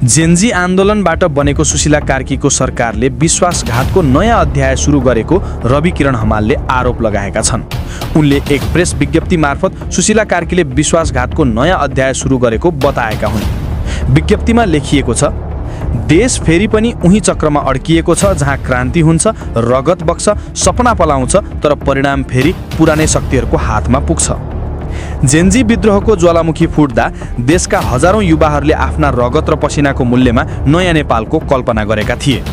Gen Z आन्दोलनबाट बनेको सुशीला कार्कीको सरकारले विश्वासघातको नयाँ अध्याय सुरु गरेको रवि किरण हमालले आरोप लगाएका छन्। उनले एक प्रेस विज्ञप्ति मार्फत सुशीला कार्कीले विश्वासघातको नयाँ अध्याय सुरु गरेको बताएका हुन्। विज्ञप्तिमा लेखिएको छ, देश फेरि पनि उही चक्रमा अड्किएको छ जहाँ क्रान्ति हुन्छ, रगत बग्छ, सपना पलाउँछ, तर परिणाम फेरि पुरानै शक्तिहरूको हातमा पुग्छ। जेन्जी विद्रोहको ज्वालामुखी फुट्दा देशका हजारौं युवाहरूले आफ्ना रगत र पसिनाको मूल्यमा नयाँ नेपालको कल्पना गरेका थिए।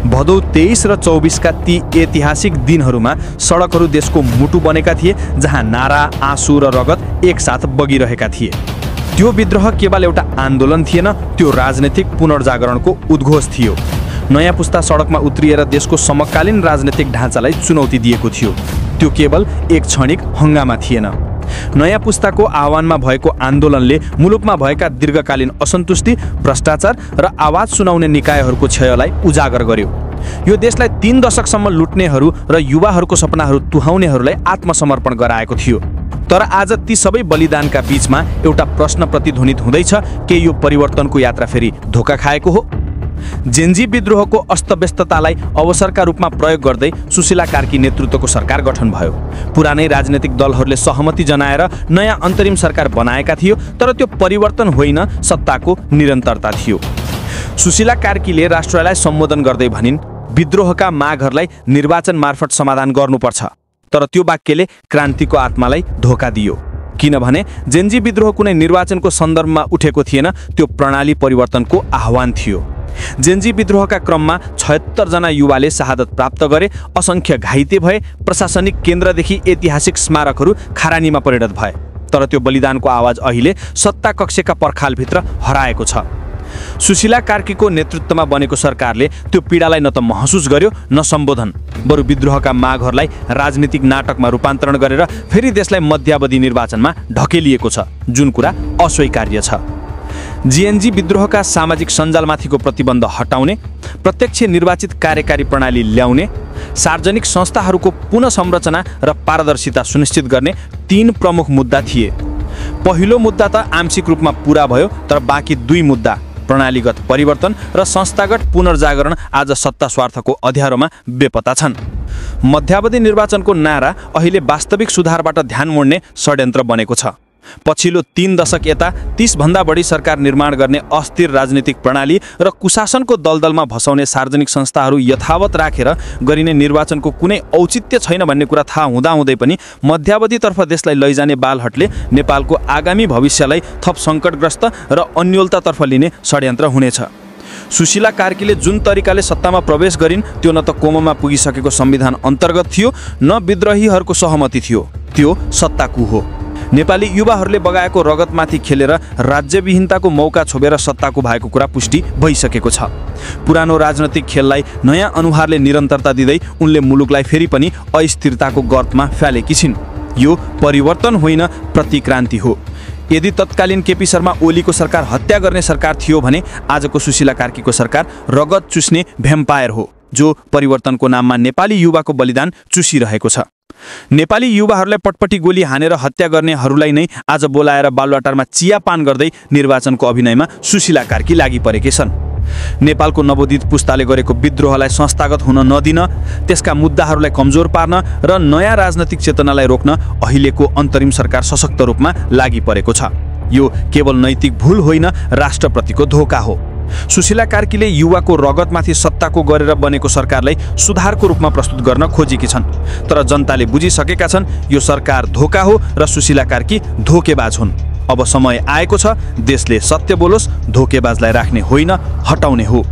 भदौ 23 र 24 का ती ऐतिहासिक दिनहरूमा सडकहरू देशको मुटु बनेका थिए, जहाँ नारा, आँसु र रगत एकसाथ बगिरहेका थिए। त्यो विद्रोह केवल एउटा आन्दोलन थिएन, त्यो राजनैतिक पुनर्जागरणको उद्घोष थियो। नयाँ पुस्ता सडकमा उत्रिएर देशको समकालीन राजनैतिक ढाँचालाई चुनौती दिएको थियो। त्यो केवल एक क्षणिक हंगामा थिएन। नयाँ पुस्ताको आह्वानमा भएको आन्दोलनले मुलुकमा भएका दीर्घकालीन असन्तुष्टि, भ्रष्टाचार र आवाज सुनाउने निकायहरूको क्षयलाई उजागर गर्यो। यो देशलाई 3 दशकसम्म लुट्नेहरू र युवाहरूको सपनाहरू तुहाउनेहरूलाई आत्मसमर्पण गराएको थियो। तर आज ती सबै बलिदानका बीचमा एउटा प्रश्न प्रतिध्वनित हुँदैछ, के यो परिवर्तनको यात्रा फेरि धोका खाएको हो? जेन्जी विद्रोहको अस्तव्यस्ततालाई अवसरका रूपमा प्रयोग गर्दै सुशीला कार्की नेतृत्वको सरकार गठन भयो। पुरानै राजनैतिक दलहरूले सहमति जनाएर नयाँ अन्तरिम सरकार बनाएका थियो, तर त्यो परिवर्तन होइन, सत्ताको निरन्तरता थियो। सुशीला कार्कीले राष्ट्रलाई सम्बोधन गर्दै भनिन्, विद्रोहका मागहरूलाई निर्वाचन मार्फत समाधान गर्नुपर्छ। तर त्यो वाक्यले क्रान्तिको आत्मालाई धोका दियो, किनभने जेन्जी विद्रोह कुनै निर्वाचनको सन्दर्भमा उठेको थिएन, त्यो प्रणाली परिवर्तनको आह्वान थियो। जेन्जी विद्रोहका क्रममा 76 जना युवाले शहादत प्राप्त गरे, असंख्य घाइते भए, प्रशासनिक केन्द्रदेखि ऐतिहासिक स्मारकहरू खरानीमा परिणत भए। तर त्यो बलिदानको आवाज अहिले सत्ता कक्षका पर्खालभित्र हराएको छ। सुशीला कार्कीको नेतृत्वमा बनेको सरकारले त्यो पीडालाई न त महसुस गर्यो न सम्बोधन, बरु विद्रोहका मागहरूलाई राजनीतिक नाटकमा रूपान्तरण गरेर फेरि देशलाई मध्यावधि निर्वाचनमा ढकेलिएको छ, जुन कुरा अस्वीकार्य छ। जेएनजी विद्रोहका सामाजिक सञ्जालमाथिको प्रतिबन्ध हटाउने, प्रत्यक्ष निर्वाचित कार्यकारी प्रणाली ल्याउने, सार्वजनिक संस्थाहरूको पुनः संरचना र पारदर्शिता सुनिश्चित गर्ने 3 प्रमुख मुद्दा थिए। पहिलो मुद्दा त आंशिक रूपमा पूरा भयो, तर बाँकी 2 मुद्दा, प्रणालीगत परिवर्तन र संस्थागत पुनर्जागरण, आज सत्ता स्वार्थको अँध्यारोमा बेपत्ता छन्। मध्यावधि निर्वाचनको नारा अहिले वास्तविक सुधारबाट ध्यान मोड्ने षड्यन्त्र बनेको छ। पछिल्लो 3 दशक यता 30 भन्दा बढी सरकार निर्माण गर्ने अस्थिर राजनीतिक प्रणाली र कुशासनको दलदलमा भसाउने सार्वजनिक संस्थाहरू यथावत राखेर गरिने निर्वाचनको कुनै औचित्य छैन भन्ने कुरा थाहा हुँदाहुँदै पनि मध्यावधितर्फ देशलाई लैजाने बालहटले नेपालको आगामी भविष्यलाई थप सङ्कटग्रस्त र अन्योलतातर्फ लिने षड्यन्त्र हुनेछ। सुशीला कार्कीले जुन तरिकाले सत्तामा प्रवेश गरिन्, त्यो न त कोममा पुगिसकेको संविधान अन्तर्गत थियो, न विद्रोहीहरूको सहमति थियो, त्यो सत्ताकु हो। नेपाली युवाहरूले बगाएको रगतमाथि खेलेर राज्यविहीनताको मौका छोपेर सत्ताको भएको कुरा पुष्टि भइसकेको छ। पुरानो राजनैतिक खेललाई नयाँ अनुहारले निरन्तरता दिँदै उनले मुलुकलाई फेरि पनि अस्थिरताको गर्तमा फ्यालेकी छिन्। यो परिवर्तन होइन, प्रतिक्रान्ति हो। यदि तत्कालीन केपी शर्मा ओलीको सरकार हत्या गर्ने सरकार थियो भने आजको सुशीला कार्कीको सरकार रगत चुस्ने भ्याम्पायर हो, जो परिवर्तनको नाममा नेपाली युवाको बलिदान चुसिरहेको छ। नेपाली युवाहरूलाई पटपटी गोली हानेर हत्या गर्नेहरूलाई नै आज बोलाएर बालुवाटारमा चियापान गर्दै निर्वाचनको अभिनयमा सुशीला कार्की लागि परेकी छन्। नेपालको नवोदित पुस्ताले गरेको विद्रोहलाई संस्थागत हुन नदिन, त्यसका मुद्दाहरूलाई कमजोर पार्न र नयाँ राजनैतिक चेतनालाई रोक्न अहिलेको अन्तरिम सरकार सशक्त रूपमा लागि परेको छ। यो केवल नैतिक भूल होइन, राष्ट्रप्रतिको धोका हो। सुशीला कार्कीले युवाको रगतमाथि सत्ताको गरेर बनेको सरकारलाई सुधारको रूपमा प्रस्तुत गर्न खोजेकी छन्, तर जनताले बुझिसकेका छन् यो सरकार धोका हो र सुशीला कार्की धोकेबाज हुन्। अब समय आएको छ देशले सत्य बोलोस्, धोकेबाजलाई राख्ने होइन, हटाउने हो।